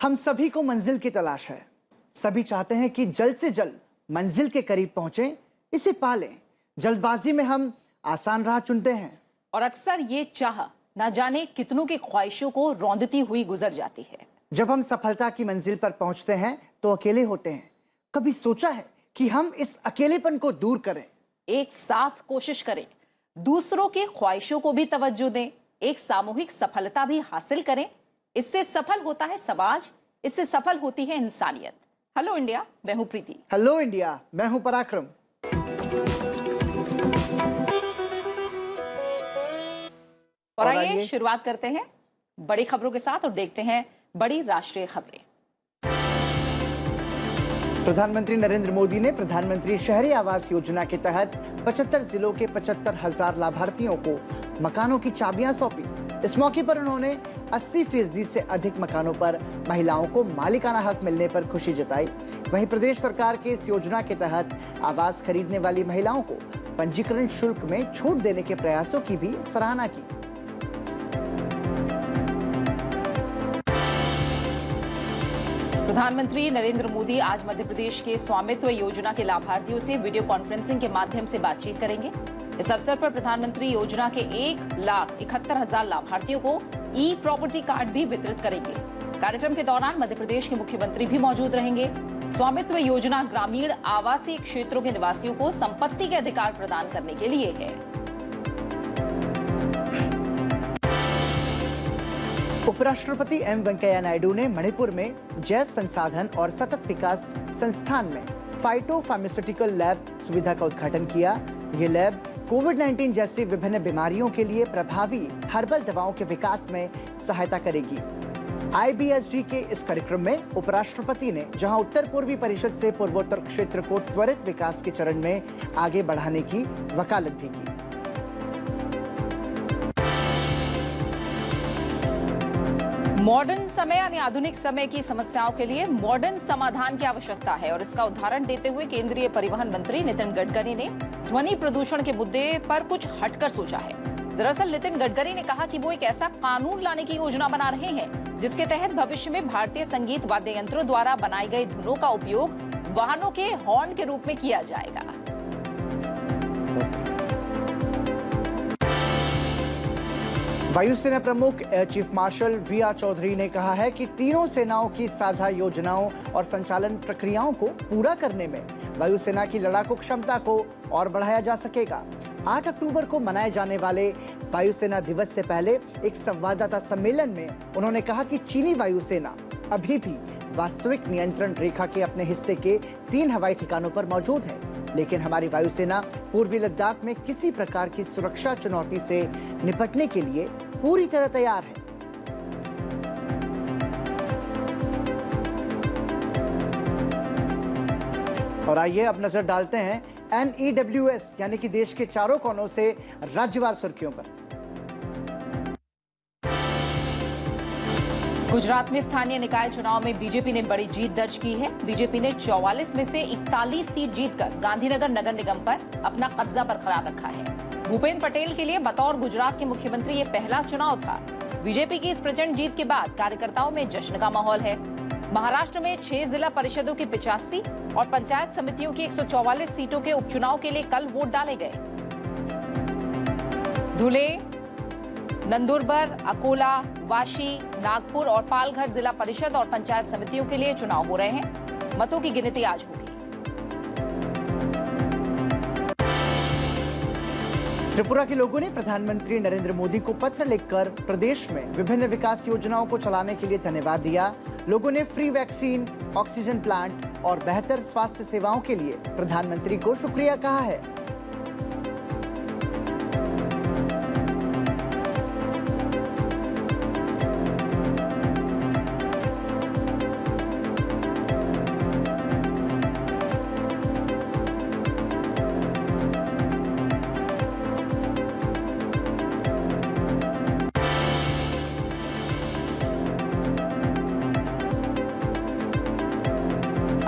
हम सभी को मंजिल की तलाश है। सभी चाहते हैं कि जल्द से जल्द मंजिल के करीब पहुंचे, इसे पालें। जल्दबाजी में हम आसान राह चुनते हैं और अक्सर ये चाह ना जाने कितनों की ख्वाहिशों को रौंदती हुई गुजर जाती है। जब हम सफलता की मंजिल पर पहुंचते हैं तो अकेले होते हैं। कभी सोचा है कि हम इस अकेलेपन को दूर करें? एक साथ कोशिश करें, दूसरों की ख्वाहिशों को भी तवज्जो दें, एक सामूहिक सफलता भी हासिल करें। इससे सफल होता है समाज, इससे सफल होती है इंसानियत। हेलो इंडिया, मैं हूं प्रीति। हेलो इंडिया, मैं हूं पराक्रम। और आइए शुरुआत करते हैं बड़ी खबरों के साथ और देखते हैं बड़ी राष्ट्रीय खबरें। प्रधानमंत्री नरेंद्र मोदी ने प्रधानमंत्री शहरी आवास योजना के तहत 75 जिलों के 75,000 लाभार्थियों को मकानों की चाबियां सौंपी। इस मौके पर उन्होंने 80% से अधिक मकानों पर महिलाओं को मालिकाना हक मिलने पर खुशी जताई। वहीं प्रदेश सरकार के इस योजना के तहत आवास खरीदने वाली महिलाओं को पंजीकरण शुल्क में छूट देने के प्रयासों की भी सराहना की। प्रधानमंत्री नरेंद्र मोदी आज मध्य प्रदेश के स्वामित्व योजना के लाभार्थियों से वीडियो कॉन्फ्रेंसिंग के माध्यम से बातचीत करेंगे। इस अवसर पर प्रधानमंत्री योजना के 1,71,000 लाभार्थियों को ई प्रॉपर्टी कार्ड भी वितरित करेंगे। कार्यक्रम के दौरान मध्य प्रदेश के मुख्यमंत्री भी मौजूद रहेंगे। स्वामित्व योजना ग्रामीण आवासीय क्षेत्रों के निवासियों को संपत्ति के अधिकार प्रदान करने के लिए है। उपराष्ट्रपति एम वेंकैया नायडू ने मणिपुर में जैव संसाधन और सतत विकास संस्थान में फाइटोफार्मास्यूटिकल लैब सुविधा का उद्घाटन किया। ये लैब कोविड-19 जैसी विभिन्न बीमारियों के लिए प्रभावी हर्बल दवाओं के विकास में सहायता करेगी। IBSD के इस कार्यक्रम में उपराष्ट्रपति ने जहां उत्तर पूर्वी परिषद से पूर्वोत्तर क्षेत्र को त्वरित विकास के चरण में आगे बढ़ाने की वकालत भी की। मॉडर्न समय यानी आधुनिक समय की समस्याओं के लिए मॉडर्न समाधान की आवश्यकता है और इसका उदाहरण देते हुए केंद्रीय परिवहन मंत्री नितिन गडकरी ने ध्वनि प्रदूषण के मुद्दे पर कुछ हटकर सोचा है। दरअसल नितिन गडकरी ने कहा कि वो एक ऐसा कानून लाने की योजना बना रहे हैं जिसके तहत भविष्य में भारतीय संगीत वाद्य यंत्रों द्वारा बनाई गई धुनों का उपयोग वाहनों के हॉर्न के रूप में किया जाएगा। वायुसेना प्रमुख air chief marshal VR Chaudhari ने कहा है कि तीनों सेनाओं की साझा योजनाओं और संचालन प्रक्रियाओं को पूरा करने में वायुसेना की लड़ाकू क्षमता को और बढ़ाया जा सकेगा। 8 अक्टूबर को मनाए जाने वाले वायुसेना दिवस से पहले एक संवाददाता सम्मेलन में उन्होंने कहा कि चीनी वायुसेना अभी भी वास्तविक नियंत्रण रेखा के अपने हिस्से के 3 हवाई ठिकानों पर मौजूद है, लेकिन हमारी वायुसेना पूर्वी लद्दाख में किसी प्रकार की सुरक्षा चुनौती से निपटने के लिए पूरी तरह तैयार है। और आइए अब नजर डालते हैं NEWS यानी कि देश के चारों कोनों से राज्यवार सुर्खियों पर। गुजरात में स्थानीय निकाय चुनाव में बीजेपी ने बड़ी जीत दर्ज की है। बीजेपी ने 44 में से 41 सीट जीतकर गांधीनगर नगर निगम पर अपना कब्जा बरकरार रखा है। भूपेंद्र पटेल के लिए बतौर गुजरात के मुख्यमंत्री ये पहला चुनाव था। बीजेपी की इस प्रचंड जीत के बाद कार्यकर्ताओं में जश्न का माहौल है। महाराष्ट्र में 6 जिला परिषदों की 85 और पंचायत समितियों की 144 सीटों के उपचुनाव के लिए कल वोट डाले गए। धुले, नंदुरबार, अकोला, वाशी, नागपुर और पालघर जिला परिषद और पंचायत समितियों के लिए चुनाव हो रहे हैं। मतों की गिनती आज होगी। त्रिपुरा के लोगों ने प्रधानमंत्री नरेंद्र मोदी को पत्र लिखकर प्रदेश में विभिन्न विकास योजनाओं को चलाने के लिए धन्यवाद दिया। लोगों ने फ्री वैक्सीन, ऑक्सीजन प्लांट और बेहतर स्वास्थ्य सेवाओं के लिए प्रधानमंत्री को शुक्रिया कहा है।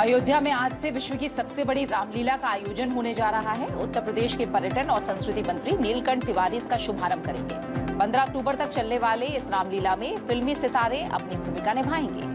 अयोध्या में आज से विश्व की सबसे बड़ी रामलीला का आयोजन होने जा रहा है। उत्तर प्रदेश के पर्यटन और संस्कृति मंत्री नीलकंठ तिवारी इसका शुभारंभ करेंगे। 15 अक्टूबर तक चलने वाले इस रामलीला में फिल्मी सितारे अपनी भूमिका निभाएंगे।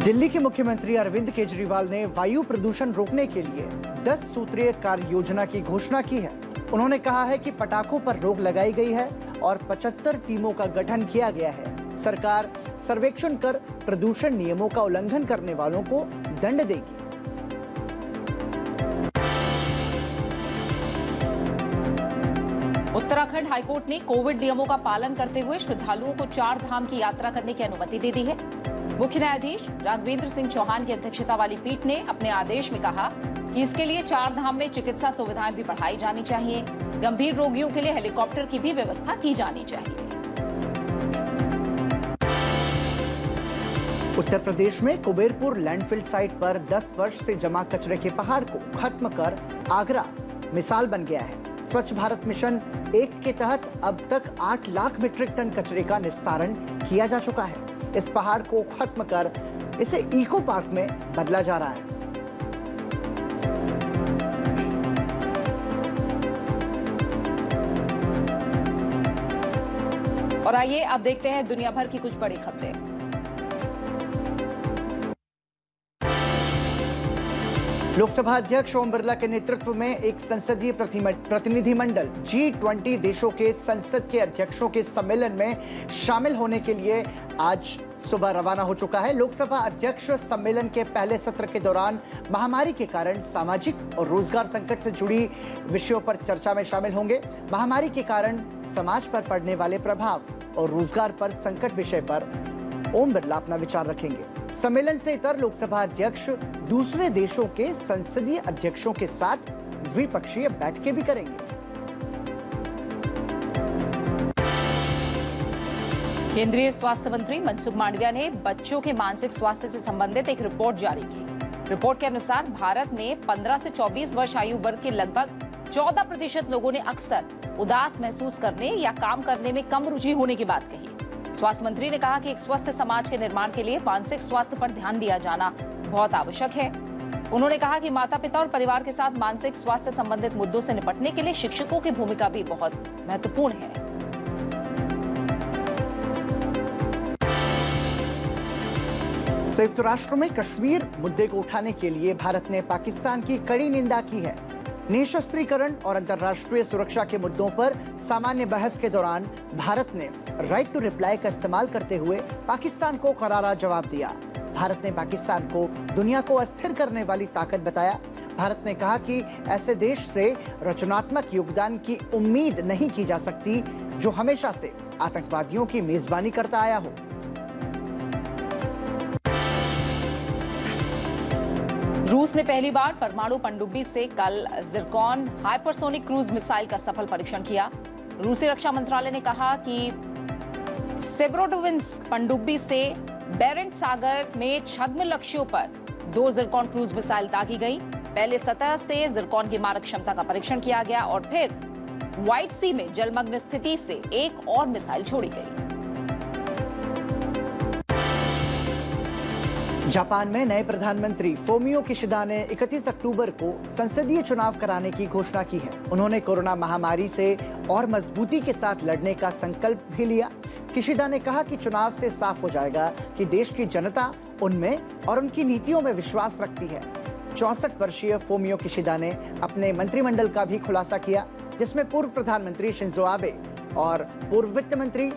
दिल्ली के मुख्यमंत्री अरविंद केजरीवाल ने वायु प्रदूषण रोकने के लिए 10 सूत्रीय कार्य योजना की घोषणा की है। उन्होंने कहा है कि पटाखों पर रोक लगाई गई है और 75 टीमों का गठन किया गया है। सरकार सर्वेक्षण कर प्रदूषण नियमों का उल्लंघन करने वालों को दंड देगी। उत्तराखंड हाईकोर्ट ने कोविड नियमों का पालन करते हुए श्रद्धालुओं को 4 धाम की यात्रा करने की अनुमति दे दी है। मुख्य न्यायाधीश राघवेंद्र सिंह चौहान की अध्यक्षता वाली पीठ ने अपने आदेश में कहा कि इसके लिए 4 धाम में चिकित्सा सुविधाएं भी बढ़ाई जानी चाहिए। गंभीर रोगियों के लिए हेलीकॉप्टर की भी व्यवस्था की जानी चाहिए। उत्तर प्रदेश में कुबेरपुर लैंडफिल साइट पर 10 वर्ष से जमा कचरे के पहाड़ को खत्म कर आगरा मिसाल बन गया है। स्वच्छ भारत मिशन 1 के तहत अब तक 8 लाख मीट्रिक टन कचरे का निस्तारण किया जा चुका है। इस पहाड़ को खत्म कर इसे इको पार्क में बदला जा रहा है। और आइए अब देखते हैं दुनिया भर की कुछ बड़ी खबरें। लोकसभा अध्यक्ष ओम बिरला के नेतृत्व में एक संसदीय प्रतिनिधिमंडल G20 देशों के संसद के अध्यक्षों के सम्मेलन में शामिल होने के लिए आज सुबह रवाना हो चुका है। लोकसभा अध्यक्ष सम्मेलन के पहले सत्र के दौरान महामारी के कारण सामाजिक और रोजगार संकट से जुड़ी विषयों पर चर्चा में शामिल होंगे। महामारी के कारण समाज पर पड़ने वाले प्रभाव और रोजगार पर संकट विषय पर ओम बिरला अपना विचार रखेंगे। सम्मेलन से इतर लोकसभा अध्यक्ष दूसरे देशों के संसदीय अध्यक्षों के साथ द्विपक्षीय बैठकें भी करेंगे। केंद्रीय स्वास्थ्य मंत्री मनसुख मांडविया ने बच्चों के मानसिक स्वास्थ्य से संबंधित एक रिपोर्ट जारी की। रिपोर्ट के अनुसार भारत में 15 से 24 वर्ष आयु वर्ग के लगभग 14% लोगों ने अक्सर उदास महसूस करने या काम करने में कम रुचि होने की बात कही। स्वास्थ्य मंत्री ने कहा कि एक स्वस्थ समाज के निर्माण के लिए मानसिक स्वास्थ्य पर ध्यान दिया जाना बहुत आवश्यक है। उन्होंने कहा कि माता पिता और परिवार के साथ मानसिक स्वास्थ्य संबंधित मुद्दों से निपटने के लिए शिक्षकों की भूमिका भी बहुत महत्वपूर्ण है। संयुक्त राष्ट्र में कश्मीर मुद्दे को उठाने के लिए भारत ने पाकिस्तान की कड़ी निंदा की है। निशस्त्रीकरण और अंतर्राष्ट्रीय सुरक्षा के मुद्दों पर सामान्य बहस के दौरान भारत ने राइट टू रिप्लाई का इस्तेमाल करते हुए पाकिस्तान को करारा जवाब दिया। भारत ने पाकिस्तान को दुनिया को अस्थिर करने वाली ताकत बताया। भारत ने कहा कि ऐसे देश से रचनात्मक योगदान की उम्मीद नहीं की जा सकती जो हमेशा से आतंकवादियों की मेजबानी करता आया हो। रूस ने पहली बार परमाणु पनडुब्बी से कल जिरकॉन हाइपरसोनिक क्रूज मिसाइल का सफल परीक्षण किया। रूसी रक्षा मंत्रालय ने कहा कि सेवरोडोविंस्क पनडुब्बी से बेरेंट सागर में छद्म लक्ष्यों पर 2 जिरकॉन क्रूज मिसाइल दागी गई। पहले सतह से जिरकॉन की मारक क्षमता का परीक्षण किया गया और फिर व्हाइट सी में जलमग्न स्थिति से एक और मिसाइल छोड़ी गई। जापान में नए प्रधानमंत्री फोमियो किशिदा ने 31 अक्टूबर को संसदीय चुनाव कराने की घोषणा की है। उन्होंने कोरोना महामारी से और मजबूती के साथ लड़ने का संकल्प भी लिया। किशिदा ने कहा कि चुनाव से साफ हो जाएगा कि देश की जनता उनमें और उनकी नीतियों में विश्वास रखती है। 64 वर्षीय फोमियो किशिदा ने अपने मंत्रिमंडल का भी खुलासा किया, जिसमें पूर्व प्रधानमंत्री शिंजो आबे और पूर्व वित्त मंत्री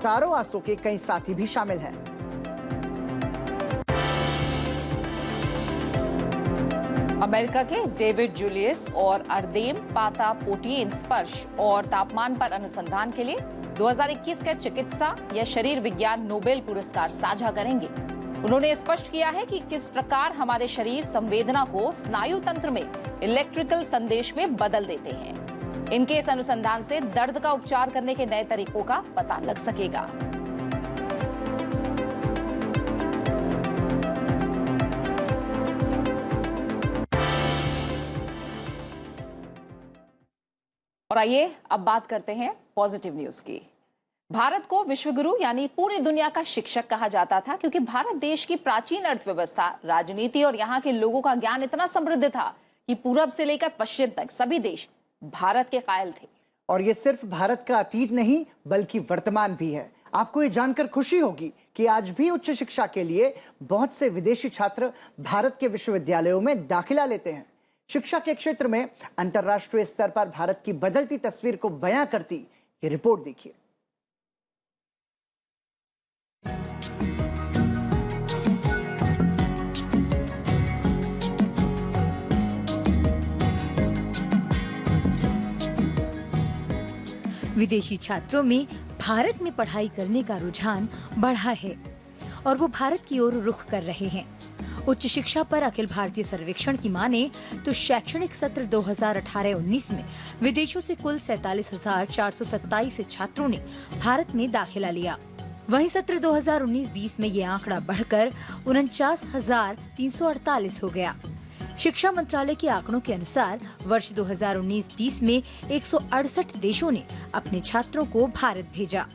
तारो आसो के कई साथी भी शामिल हैं। अमेरिका के डेविड जूलियस और अर्देम पाता पोटियन स्पर्श और तापमान पर अनुसंधान के लिए 2021 का चिकित्सा या शरीर विज्ञान नोबेल पुरस्कार साझा करेंगे। उन्होंने स्पष्ट किया है कि किस प्रकार हमारे शरीर संवेदना को स्नायु तंत्र में इलेक्ट्रिकल संदेश में बदल देते हैं। इनके इस अनुसंधान से दर्द का उपचार करने के नए तरीकों का पता लग सकेगा। और आइए अब बात करते हैं पॉजिटिव न्यूज की। भारत को विश्वगुरु यानी पूरी दुनिया का शिक्षक कहा जाता था, क्योंकि भारत देश की प्राचीन अर्थव्यवस्था, राजनीति और यहाँ के लोगों का ज्ञान इतना समृद्ध था कि पूरब से लेकर पश्चिम तक सभी देश भारत के कायल थे। और ये सिर्फ भारत का अतीत नहीं बल्कि वर्तमान भी है। आपको ये जानकर खुशी होगी कि आज भी उच्च शिक्षा के लिए बहुत से विदेशी छात्र भारत के विश्वविद्यालयों में दाखिला लेते हैं। शिक्षा के क्षेत्र में अंतर्राष्ट्रीय स्तर पर भारत की बदलती तस्वीर को बयां करती ये रिपोर्ट देखिए। विदेशी छात्रों में भारत में पढ़ाई करने का रुझान बढ़ा है और वो भारत की ओर रुख कर रहे हैं। उच्च शिक्षा पर अखिल भारतीय सर्वेक्षण की माने तो शैक्षणिक सत्र 2018-19 में विदेशों से कुल 47,427 छात्रों ने भारत में दाखिला लिया। वहीं सत्र 2019-20 में ये आंकड़ा बढ़कर 49,348 हो गया। शिक्षा मंत्रालय के आंकड़ों के अनुसार वर्ष 2019-20 में 168 देशों ने अपने छात्रों को भारत भेजा।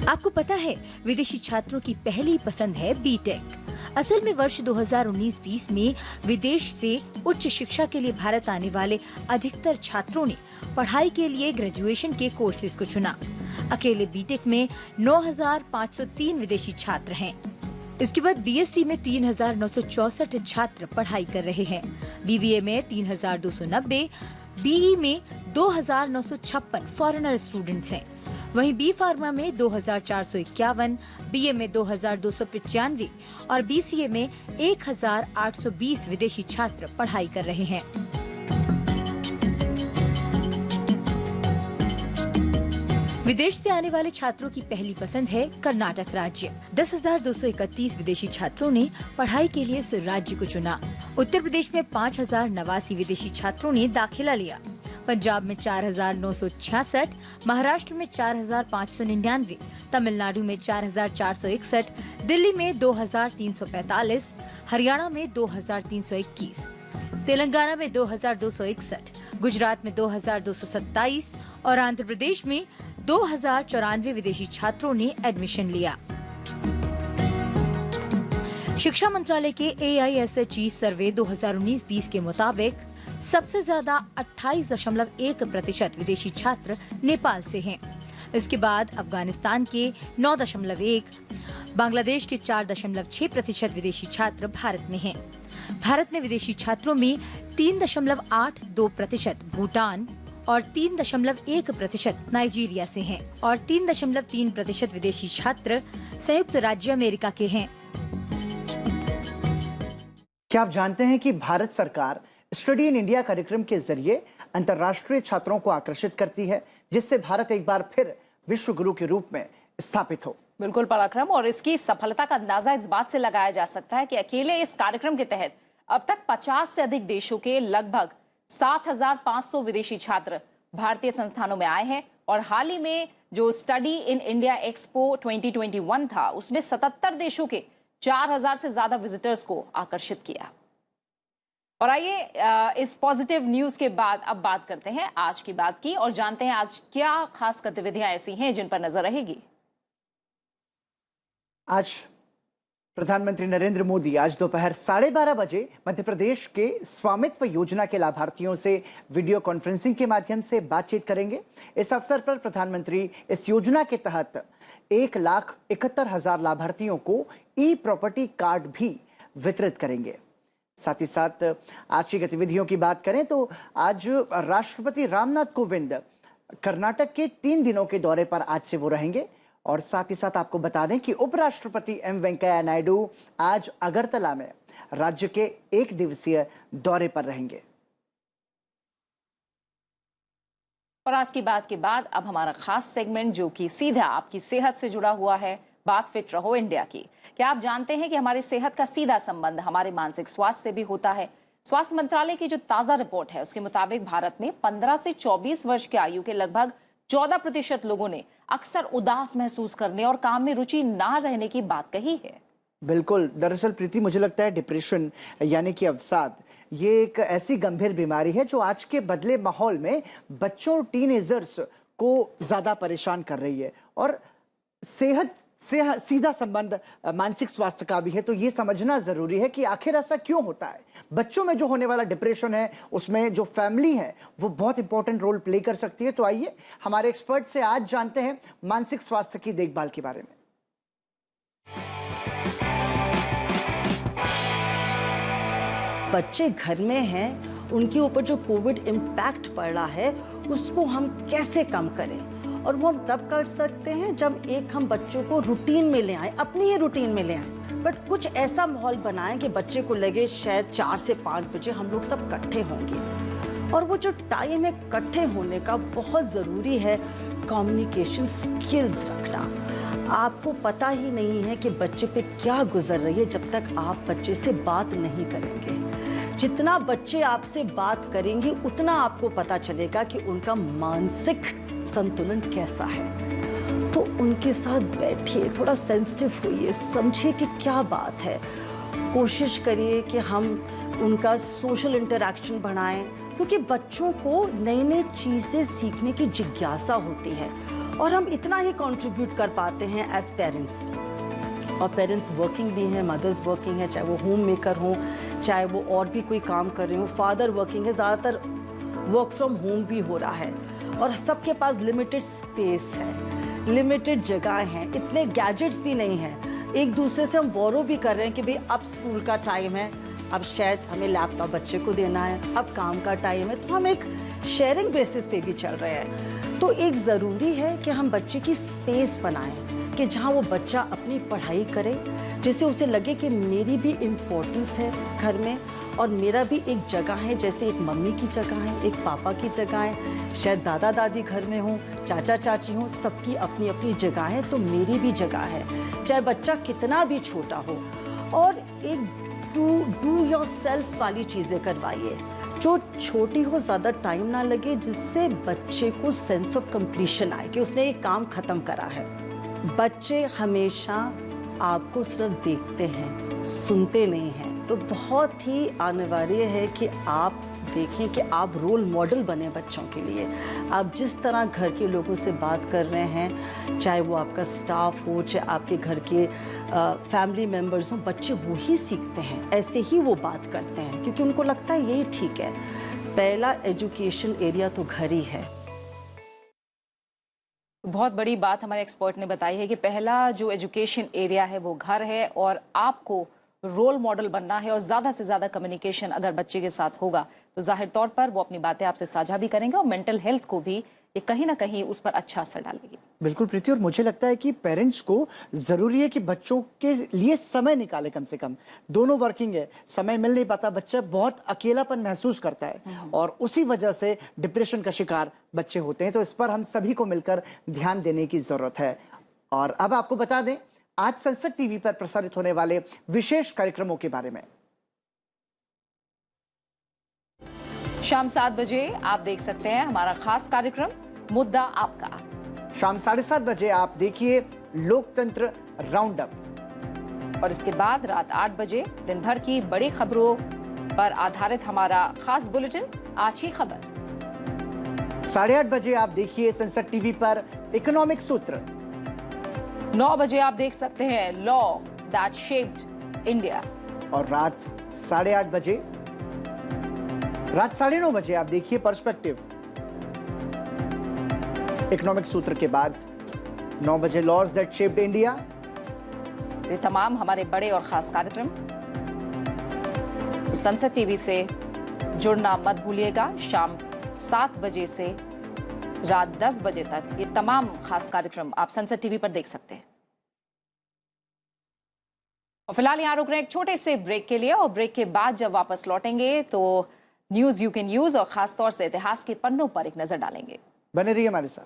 आपको पता है, विदेशी छात्रों की पहली पसंद है बीटेक। असल में वर्ष 2019-20 में विदेश से उच्च शिक्षा के लिए भारत आने वाले अधिकतर छात्रों ने पढ़ाई के लिए ग्रेजुएशन के कोर्सेज को चुना। अकेले बीटेक में 9,503 विदेशी छात्र हैं। इसके बाद बीएससी में 3,964 छात्र पढ़ाई कर रहे हैं। बीबीए में 3,290, बीई में 2,956 फॉरेनर स्टूडेंट्स हैं। वहीं बी फार्मा में 2,451, बीए में 2,295 और बीसीए में 1,820 विदेशी छात्र पढ़ाई कर रहे हैं। विदेश से आने वाले छात्रों की पहली पसंद है कर्नाटक राज्य। 10,231 विदेशी छात्रों ने पढ़ाई के लिए इस राज्य को चुना। उत्तर प्रदेश में 5,089 विदेशी छात्रों ने दाखिला लिया। पंजाब में 4,966, महाराष्ट्र में 4,599, तमिलनाडु में 4,461, दिल्ली में 2,345, हरियाणा में 2,321, तेलंगाना में 2,261, गुजरात में 2,227 और आंध्र प्रदेश में 2,094 विदेशी छात्रों ने एडमिशन लिया। शिक्षा मंत्रालय के AISHE सर्वे 2019-20 के मुताबिक सबसे ज्यादा 28.1% विदेशी छात्र नेपाल से हैं। इसके बाद अफगानिस्तान के 9.1, बांग्लादेश के 4.6% विदेशी छात्र भारत में हैं। भारत में विदेशी छात्रों में 3.82% भूटान और 3.1% नाइजीरिया से हैं और 3.3% विदेशी छात्र संयुक्त राज्य अमेरिका के हैं। क्या आप जानते हैं कि भारत सरकार स्टडी इन इंडिया कार्यक्रम के जरिए अंतर्राष्ट्रीय छात्रों को आकर्षित करती है, जिससे भारत एक बार फिर विश्व गुरु के रूप में स्थापित हो। बिल्कुल पराक्रम, और इसकी सफलता का अंदाजा इस बात से लगाया जा सकता है कि अकेले इस कार्यक्रम के तहत अब तक 50 से अधिक देशों के लगभग 7,500 विदेशी छात्र भारतीय संस्थानों में आए हैं। और हाल ही में जो स्टडी इन इंडिया एक्सपो 2021 था, उसमें 77 देशों के 4,000 से ज्यादा विजिटर्स को आकर्षित किया। और आइए इस पॉजिटिव न्यूज के बाद अब बात करते हैं आज की बात की और जानते हैं आज क्या खास गतिविधियां ऐसी हैं जिन पर नजर रहेगी। आज प्रधानमंत्री नरेंद्र मोदी आज दोपहर 12:30 बजे मध्य प्रदेश के स्वामित्व योजना के लाभार्थियों से वीडियो कॉन्फ्रेंसिंग के माध्यम से बातचीत करेंगे। इस अवसर पर प्रधानमंत्री इस योजना के तहत 1,71,000 लाभार्थियों को ई प्रॉपर्टी कार्ड भी वितरित करेंगे। साथ ही साथ आज की गतिविधियों की बात करें तो आज राष्ट्रपति रामनाथ कोविंद कर्नाटक के 3 दिनों के दौरे पर आज से वो रहेंगे। और साथ ही साथ आपको बता दें कि उपराष्ट्रपति एम वेंकैया नायडू आज अगरतला में राज्य के 1 दिवसीय दौरे पर रहेंगे। और आज की बात के बाद अब हमारा खास सेगमेंट जो कि सीधा आपकी सेहत से जुड़ा हुआ है, बात फिट रहो इंडिया की। क्या आप जानते हैं कि हमारी सेहत का सीधा संबंध हमारे मानसिक स्वास्थ्य से भी होता है। स्वास्थ्य मंत्रालय की जो ताजा रिपोर्ट है उसके मुताबिक भारत में 15 से 24 वर्ष की आयु के लगभग 14% लोगों ने अक्सर उदास महसूस करने और काम में रुचि ना रहने की बात कही है। बिल्कुल, दरअसल प्रीति मुझे लगता है डिप्रेशन यानी कि अवसाद ये एक ऐसी गंभीर बीमारी है जो आज के बदले माहौल में बच्चों और टीनेजर्स को ज्यादा परेशान कर रही है। और सेहत से सीधा संबंध मानसिक स्वास्थ्य का भी है। तो ये समझना जरूरी है कि आखिर ऐसा क्यों होता है। बच्चों में जो होने वाला डिप्रेशन है, उसमें जो फैमिली है वो बहुत इंपॉर्टेंट रोल प्ले कर सकती है। तो आइए हमारे एक्सपर्ट से आज जानते हैं मानसिक स्वास्थ्य की देखभाल के बारे में। बच्चे घर में हैं, उनके ऊपर जो कोविड इम्पैक्ट पड़ रहा है उसको हम कैसे कम करें, और वो हम तब कर सकते हैं जब हम बच्चों को रूटीन में ले आए, अपनी ही रूटीन में ले आए। बट कुछ ऐसा माहौल बनाएं कि बच्चे को लगे शायद 4 से 5 बजे हम लोग सब इकट्ठे होंगे, और वो जो टाइम है इकट्ठे होने का बहुत ज़रूरी है कम्युनिकेशन स्किल्स रखना। आपको पता ही नहीं है कि बच्चे पे क्या गुजर रही है जब तक आप बच्चे से बात नहीं करेंगे। जितना बच्चे आपसे बात करेंगे उतना आपको पता चलेगा कि उनका मानसिक संतुलन कैसा है। तो उनके साथ बैठिए, थोड़ा सेंसिटिव होइए, समझिए कि क्या बात है। कोशिश करिए कि हम उनका सोशल इंटरैक्शन बढ़ाएं, क्योंकि बच्चों को नई नई चीज़ें सीखने की जिज्ञासा होती है, और हम इतना ही कंट्रीब्यूट कर पाते हैं एज पेरेंट्स। और पेरेंट्स वर्किंग भी हैं, मदर्स वर्किंग है, चाहे वो होम मेकर हों, चाहे वो और भी कोई काम कर रहे हो, फादर वर्किंग है, ज़्यादातर वर्क फ्रॉम होम भी हो रहा है, और सबके पास लिमिटेड स्पेस है, लिमिटेड जगह हैं, इतने गैजेट्स भी नहीं हैं। एक दूसरे से हम बोरो भी कर रहे हैं कि भाई अब स्कूल का टाइम है, अब शायद हमें लैपटॉप बच्चे को देना है, अब काम का टाइम है, तो हम एक शेयरिंग बेसिस पे भी चल रहे हैं। तो एक ज़रूरी है कि हम बच्चे की स्पेस बनाएं कि जहाँ वो बच्चा अपनी पढ़ाई करे, जिससे उसे लगे कि मेरी भी इम्पोर्टेंस है घर में, और मेरा भी एक जगह है, जैसे एक मम्मी की जगह है, एक पापा की जगह है, शायद दादा दादी घर में हों, चाचा चाची हों, सबकी अपनी अपनी जगह है, तो मेरी भी जगह है, चाहे बच्चा कितना भी छोटा हो। और एक डू योर सेल्फ वाली चीज़ें करवाइए, जो छोटी हो, ज़्यादा टाइम ना लगे, जिससे बच्चे को सेंस ऑफ कंप्लीशन आए कि उसने एक काम ख़त्म करा है। बच्चे हमेशा आपको सिर्फ देखते हैं, सुनते नहीं हैं, तो बहुत ही अनिवार्य है कि आप देखें कि आप रोल मॉडल बने बच्चों के लिए। आप जिस तरह घर के लोगों से बात कर रहे हैं, चाहे वो आपका स्टाफ हो, चाहे आपके घर के फैमिली मेम्बर्स हों, बच्चे वही सीखते हैं, ऐसे ही वो बात करते हैं, क्योंकि उनको लगता है यही ठीक है। पहला एजुकेशन एरिया तो घर ही है। बहुत बड़ी बात हमारे एक्सपर्ट ने बताई है कि पहला जो एजुकेशन एरिया है वो घर है, और आपको रोल मॉडल बनना है, और ज़्यादा से ज़्यादा कम्युनिकेशन अगर बच्चे के साथ होगा तो जाहिर तौर पर वो अपनी बातें आपसे साझा भी करेंगे, और मेंटल हेल्थ को भी ये कहीं ना कहीं उस पर अच्छा असर डालेगी। बिल्कुल प्रीति, और मुझे लगता है कि पेरेंट्स को जरूरी है कि बच्चों के लिए समय निकाले। कम से कम दोनों वर्किंग है, समय मिल नहीं पाता, बच्चा बहुत अकेलापन महसूस करता है, और उसी वजह से डिप्रेशन का शिकार बच्चे होते हैं। तो इस पर हम सभी को मिलकर ध्यान देने की जरूरत है। और अब आपको बता दें आज संसद टीवी पर प्रसारित होने वाले विशेष कार्यक्रमों के बारे में। शाम 7 बजे आप देख सकते हैं हमारा खास कार्यक्रम मुद्दा आपका। शाम 7:30 बजे आप देखिए लोकतंत्र राउंड अप, और इसके बाद रात 8 बजे दिन भर की बड़ी खबरों पर आधारित हमारा खास बुलेटिन आज की खबर। 8:30 बजे आप देखिए संसद टीवी पर इकोनॉमिक सूत्र। 9 बजे आप देख सकते हैं लॉ दैट शेप्ड इंडिया, और रात 8:30 बजे, रात 9:30 बजे आप देखिए पर्सपेक्टिव। इकोनॉमिक सूत्र के बाद 9 बजे लॉज दैट शेप्ड इंडिया। ये तमाम हमारे बड़े और खास कार्यक्रम संसद टीवी से जुड़ना मत भूलिएगा। शाम 7 बजे से रात 10 बजे तक ये तमाम खास कार्यक्रम आप संसद टीवी पर देख सकते हैं। और फिलहाल यहाँ रुक रहे हैं एक छोटे से ब्रेक के लिए, और ब्रेक के बाद जब वापस लौटेंगे तो न्यूज यू कैन यूज और खासतौर से इतिहास के पन्नों पर एक नजर डालेंगे। बने रहिए हमारे साथ।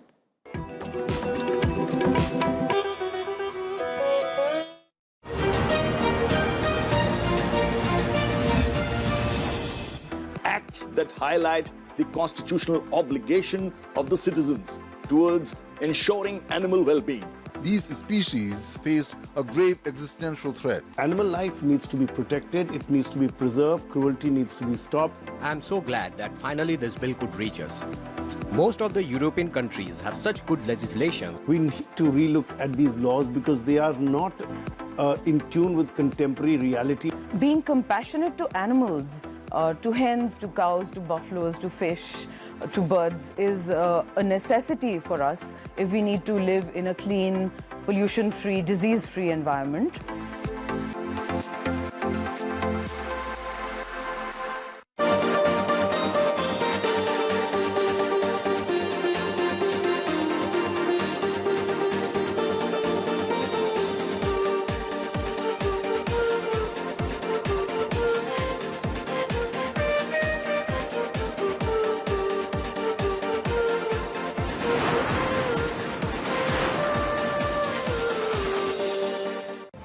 Acts that highlight the constitutional obligation of the citizens towards ensuring animal well-being. these species face a grave existential threat. Animal life needs to be protected, it needs to be preserved, cruelty needs to be stopped. I'm so glad that finally this bill could reach us. Most of the European countries have such good legislation. We need to relook at these laws because they are not in tune with contemporary reality. Being compassionate to animals, to hens, to cows, to buffaloes, to fish, to birds is a necessity for us if we need to live in a clean, pollution-free, disease-free environment.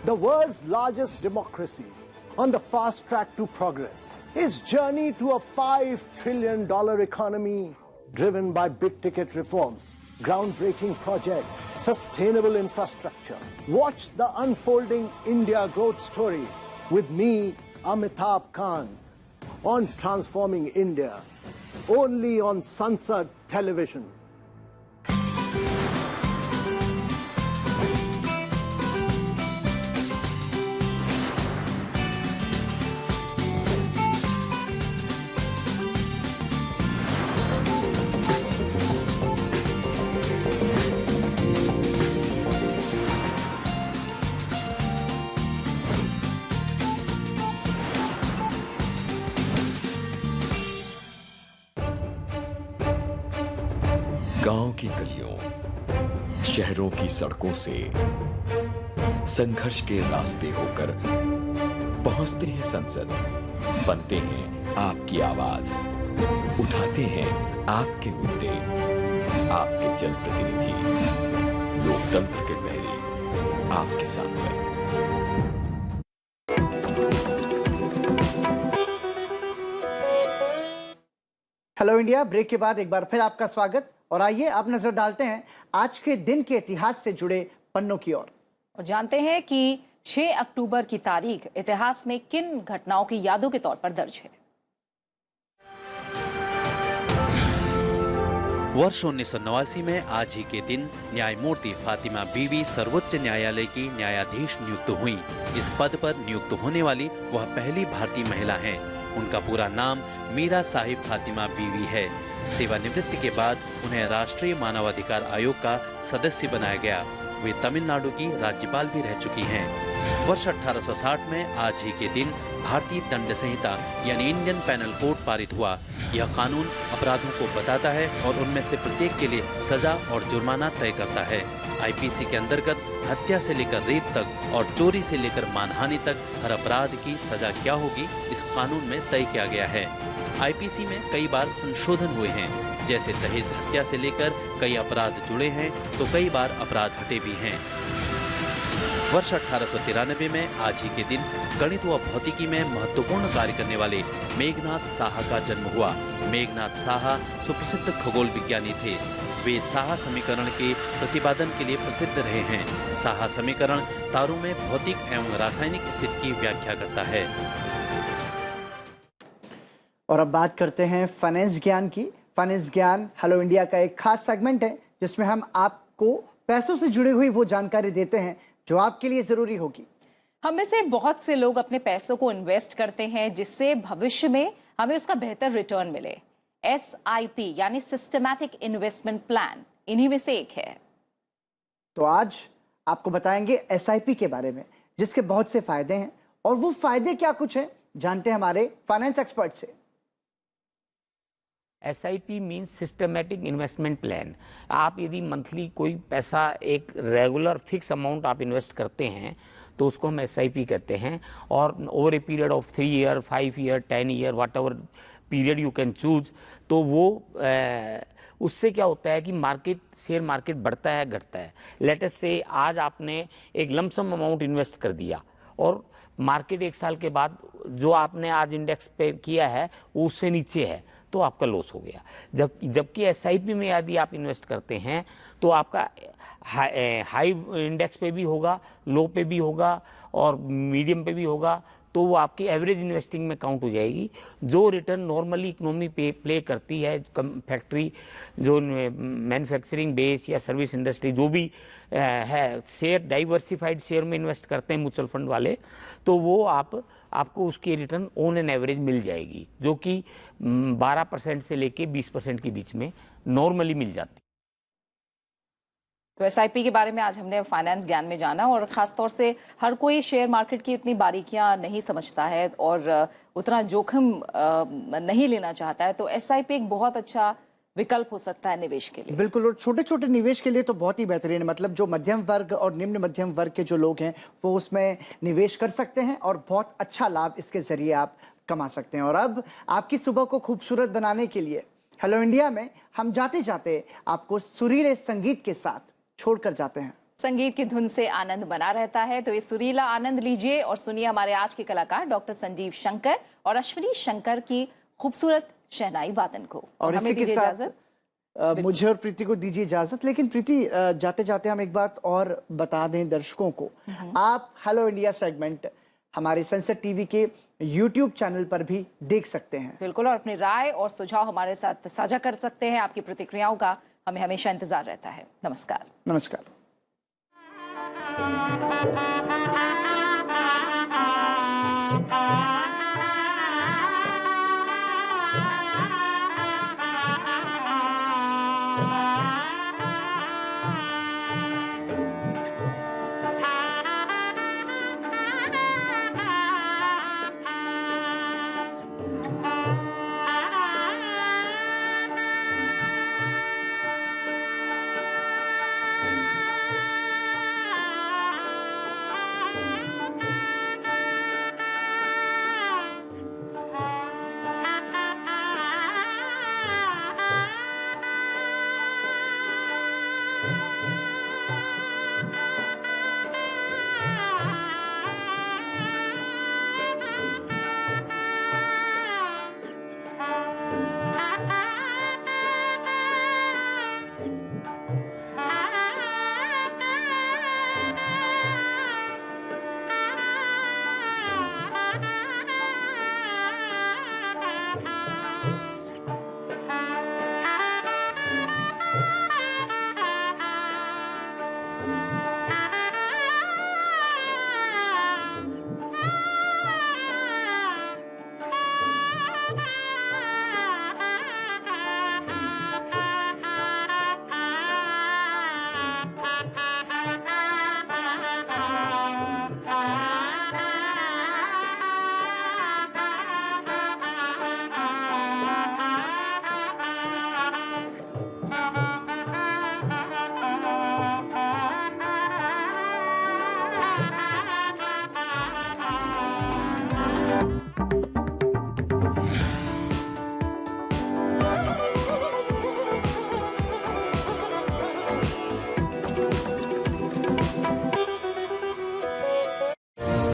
The world's largest democracy on the fast track to progress. Its journey to a $5 trillion economy driven by big-ticket reforms, groundbreaking projects, sustainable infrastructure. Watch the unfolding India growth story with me, Amitabh Khan, on Transforming India, only on Sansad Television. गांव की गलियों, शहरों की सड़कों से संघर्ष के रास्ते होकर पहुंचते हैं संसद, बनते हैं आपकी आवाज, उठाते हैं आपके मुद्दे, आपके जनप्रतिनिधि, लोकतंत्र के पहरे, आपके सांसद। हेलो इंडिया ब्रेक के बाद एक बार फिर आपका स्वागत और आइए आप नजर डालते हैं आज के दिन के इतिहास से जुड़े पन्नों की ओर और जानते हैं कि 6 अक्टूबर की तारीख इतिहास में किन घटनाओं की यादों के तौर पर दर्ज है। वर्ष 1989 में आज ही के दिन न्यायमूर्ति फातिमा बीवी सर्वोच्च न्यायालय की न्यायाधीश नियुक्त हुई। इस पद पर नियुक्त होने वाली वह पहली भारतीय महिला हैं। उनका पूरा नाम मीरा साहिब फातिमा बीवी है। सेवानिवृत्ति के बाद उन्हें राष्ट्रीय मानवाधिकार आयोग का सदस्य बनाया गया। वे तमिलनाडु की राज्यपाल भी रह चुकी हैं। वर्ष 1860 में आज ही के दिन भारतीय दंड संहिता यानी इंडियन पेनल कोड पारित हुआ। यह कानून अपराधों को बताता है और उनमें से प्रत्येक के लिए सजा और जुर्माना तय करता है। आईपीसी के अंतर्गत हत्या से लेकर रेप तक और चोरी से लेकर मानहानि तक हर अपराध की सजा क्या होगी इस कानून में तय किया गया है। आईपीसी में कई बार संशोधन हुए हैं, जैसे दहेज हत्या से लेकर कई अपराध जुड़े हैं तो कई बार अपराध हटे भी हैं। वर्ष 1893 में आज ही के दिन गणित व भौतिकी में महत्वपूर्ण कार्य करने वाले मेघनाथ साहा का जन्म हुआ। मेघनाथ साहा सुप्रसिद्ध खगोल विज्ञानी थे। वे साहा समीकरण के प्रतिपादन के लिए प्रसिद्ध रहे हैं। साहा समीकरण तारों में भौतिक एवं रासायनिक स्थिति की व्याख्या करता है। और अब बात करते हैं फाइनेंस ज्ञान की। फाइनेंस ज्ञान हेलो इंडिया का एक खास सेगमेंट है जिसमें हम आपको पैसों से जुड़ी हुई वो जानकारी देते हैं जो आपके लिए जरूरी होगी। हम में से बहुत से लोग अपने पैसों को इन्वेस्ट करते हैं जिससे भविष्य में हमें उसका बेहतर रिटर्न मिले। SIP यानी सिस्टमैटिक इन्वेस्टमेंट प्लान इन्हीं में से एक है। तो आज आपको बताएंगे SIP के बारे में जिसके बहुत से फायदे हैं और वो फायदे क्या कुछ हैं जानते हैं हमारे फाइनेंस एक्सपर्ट से। SIP means systematic investment plan. आप यदि मंथली कोई पैसा एक रेगुलर फिक्स अमाउंट आप इन्वेस्ट करते हैं तो उसको हम SIP कहते हैं और over a period of 3 year 5 year 10 year what ever period you can choose. तो वो उससे क्या होता है कि शेयर मार्केट बढ़ता है घटता है। लेट अस से आज आपने एक लमसम अमाउंट इन्वेस्ट कर दिया और मार्केट 1 साल के बाद जो आपने आज इंडेक्स पे किया है वो उससे नीचे है तो आपका लॉस हो गया। जबकि एसआईपी में यदि आप इन्वेस्ट करते हैं तो आपका हाई इंडेक्स पे भी होगा, लो पे भी होगा और मीडियम पे भी होगा, तो वो आपकी एवरेज इन्वेस्टिंग में काउंट हो जाएगी। जो रिटर्न नॉर्मली इकोनॉमी पे प्ले करती है, फैक्ट्री जो मैन्युफैक्चरिंग बेस या सर्विस इंडस्ट्री जो भी है, शेयर डाइवर्सिफाइड शेयर में इन्वेस्ट करते हैं म्यूचुअल फंड वाले, तो वो आपको उसकी रिटर्न ऑन एन एवरेज मिल जाएगी, जो कि 12% से लेके 20% के बीच में नॉर्मली मिल जाती है। तो एसआईपी के बारे में आज हमने फाइनेंस ज्ञान में जाना, और खासतौर से हर कोई शेयर मार्केट की इतनी बारीकियां नहीं समझता है और उतना जोखिम नहीं लेना चाहता है, तो एसआईपी एक बहुत अच्छा विकल्प हो सकता है निवेश के लिए। बिल्कुल, और छोटे छोटे निवेश के लिए तो बहुत ही बेहतरीन है। मतलब जो मध्यम वर्ग और निम्न मध्यम वर्ग के जो लोग हैं वो उसमें निवेश कर सकते हैं और बहुत अच्छा लाभ इसके जरिए आप कमा सकते हैं। और अब आपकी सुबह को खूबसूरत बनाने के लिए हेलो इंडिया में हम जाते जाते आपको सुरीले संगीत के साथ छोड़कर जाते हैं। संगीत की धुन से आनंद बना रहता है, तो ये सुरीला आनंद लीजिए और सुनिए हमारे आज के कलाकार डॉक्टर संजीव शंकर और अश्विनी शंकर की खूबसूरत शहनाई वादन को। और हमें इसी के दीजिए साथ इजाजत। मुझे और प्रीति को दीजिए इजाजत। लेकिन प्रीति, जाते जाते हम एक बात और बता दें दर्शकों को, आप हेलो इंडिया सेगमेंट हमारे सनसेट टीवी के यूट्यूब चैनल पर भी देख सकते हैं। बिल्कुल, और अपनी राय और सुझाव हमारे साथ साझा कर सकते हैं। आपकी प्रतिक्रियाओं का हमें हमेशा इंतजार रहता है। नमस्कार। नमस्कार।